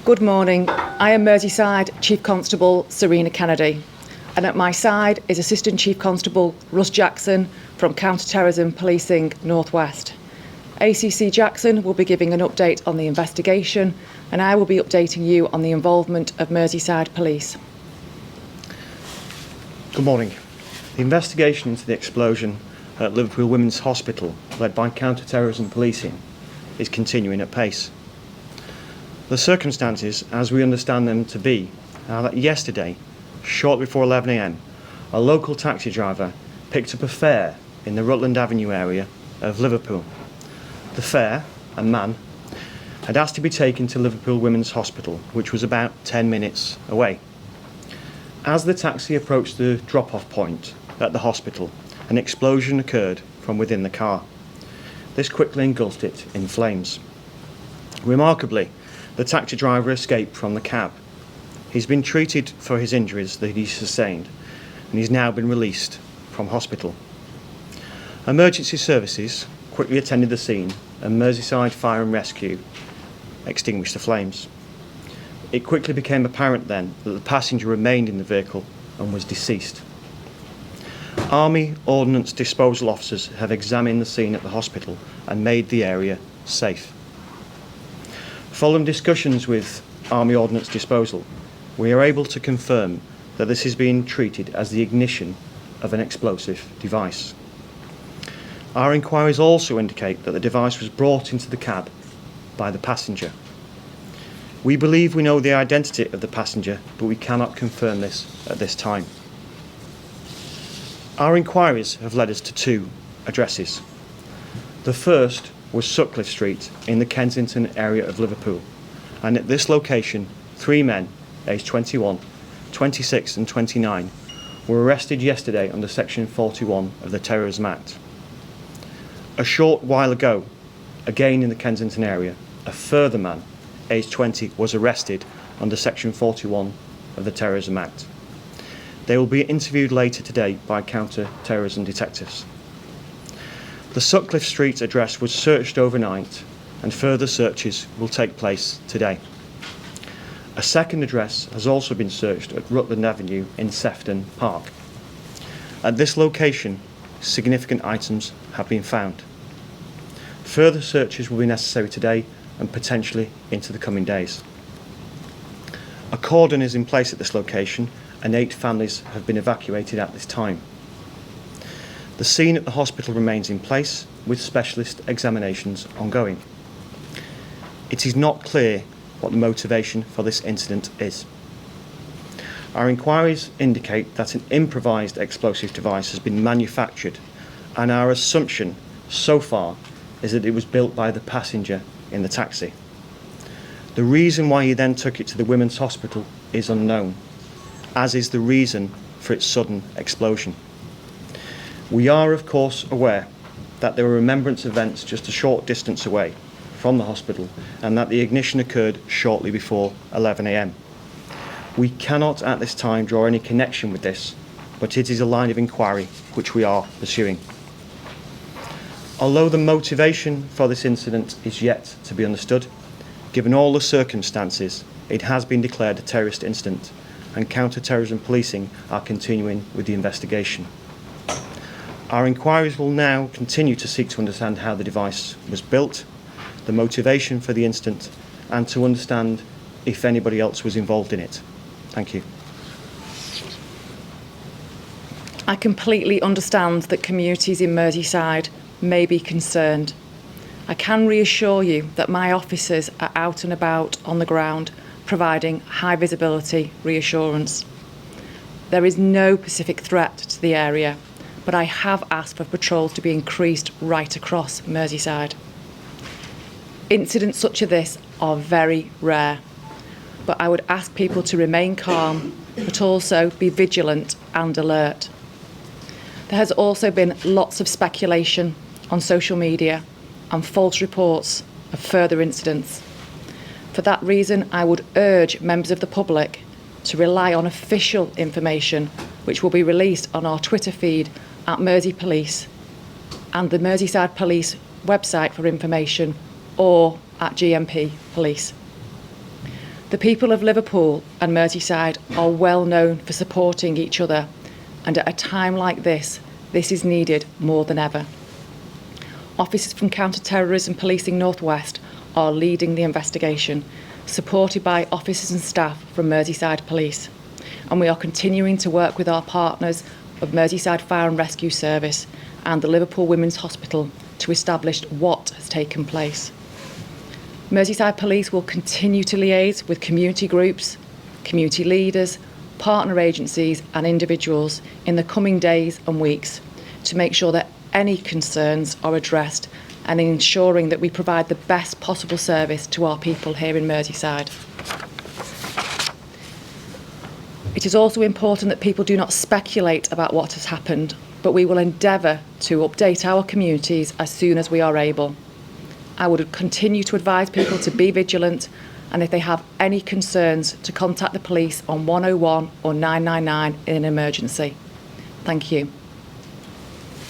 Good morning. I am Merseyside Chief Constable Serena Kennedy, and at my side is Assistant Chief Constable Russ Jackson from Terrorism Policing North West. ACC Jackson will be giving an update on the investigation, and I will be updating you on the involvement of Merseyside Police. Good morning. The investigation into the explosion at Liverpool Women's Hospital, led by Counter-Terrorism Policing, is continuing at pace. The circumstances, as we understand them to be, are that yesterday, shortly before 11 a.m, a local taxi driver picked up a fare in the Rutland Avenue area of Liverpool. The fare, a man, had asked to be taken to Liverpool Women's Hospital, which was about 10 minutes away. As the taxi approached the drop-off point at the hospital, an explosion occurred from within the car. This quickly engulfed it in flames. Remarkably, the taxi driver escaped from the cab. He's been treated for his injuries that he sustained, and he's now been released from hospital. Emergency services quickly attended the scene, and Merseyside Fire and Rescue extinguished the flames. It quickly became apparent then that the passenger remained in the vehicle and was deceased. Army Ordnance Disposal officers have examined the scene at the hospital and made the area safe. Following discussions with Army Ordnance Disposal, we are able to confirm that this is being treated as the ignition of an explosive device. Our inquiries also indicate that the device was brought into the cab by the passenger. We believe we know the identity of the passenger, but we cannot confirm this at this time. Our inquiries have led us to two addresses. The first was Sutcliffe Street in the Kensington area of Liverpool, and at this location, 3 men, aged 21, 26 and 29, were arrested yesterday under Section 41 of the Terrorism Act. A short while ago, again in the Kensington area, a further man, aged 20, was arrested under Section 41 of the Terrorism Act. They will be interviewed later today by counter-terrorism detectives. The Sutcliffe Street address was searched overnight, and further searches will take place today. A second address has also been searched at Rutland Avenue in Sefton Park. At this location, significant items have been found. Further searches will be necessary today and potentially into the coming days. A cordon is in place at this location, and 8 families have been evacuated at this time. The scene at the hospital remains in place, with specialist examinations ongoing. It is not clear what the motivation for this incident is. Our inquiries indicate that an improvised explosive device has been manufactured, and our assumption so far is that it was built by the passenger in the taxi. The reason why he then took it to the women's hospital is unknown, as is the reason for its sudden explosion. We are, of course, aware that there were remembrance events just a short distance away from the hospital, and that the ignition occurred shortly before 11 a.m. We cannot at this time draw any connection with this, but it is a line of inquiry which we are pursuing. Although the motivation for this incident is yet to be understood, given all the circumstances, it has been declared a terrorist incident, and counter-terrorism policing are continuing with the investigation. Our inquiries will now continue to seek to understand how the device was built, the motivation for the incident, and to understand if anybody else was involved in it. Thank you. I completely understand that communities in Merseyside may be concerned. I can reassure you that my officers are out and about on the ground providing high visibility reassurance. There is no specific threat to the area, but I have asked for patrols to be increased right across Merseyside. Incidents such as this are very rare, but I would ask people to remain calm, but also be vigilant and alert. There has also been lots of speculation on social media and false reports of further incidents. For that reason, I would urge members of the public to rely on official information which will be released on our Twitter feed at Mersey Police and the Merseyside Police website for information, or at GMP Police. The people of Liverpool and Merseyside are well known for supporting each other, and at a time like this is needed more than ever. Officers from Counter-Terrorism Policing North West are leading the investigation, supported by officers and staff from Merseyside Police, and we are continuing to work with our partners of Merseyside Fire and Rescue Service and the Liverpool Women's Hospital to establish what has taken place. Merseyside Police will continue to liaise with community groups, community leaders, partner agencies and individuals in the coming days and weeks to make sure that any concerns are addressed and ensuring that we provide the best possible service to our people here in Merseyside. It is also important that people do not speculate about what has happened, but we will endeavour to update our communities as soon as we are able. I would continue to advise people to be vigilant, and if they have any concerns, to contact the police on 101 or 999 in an emergency. Thank you.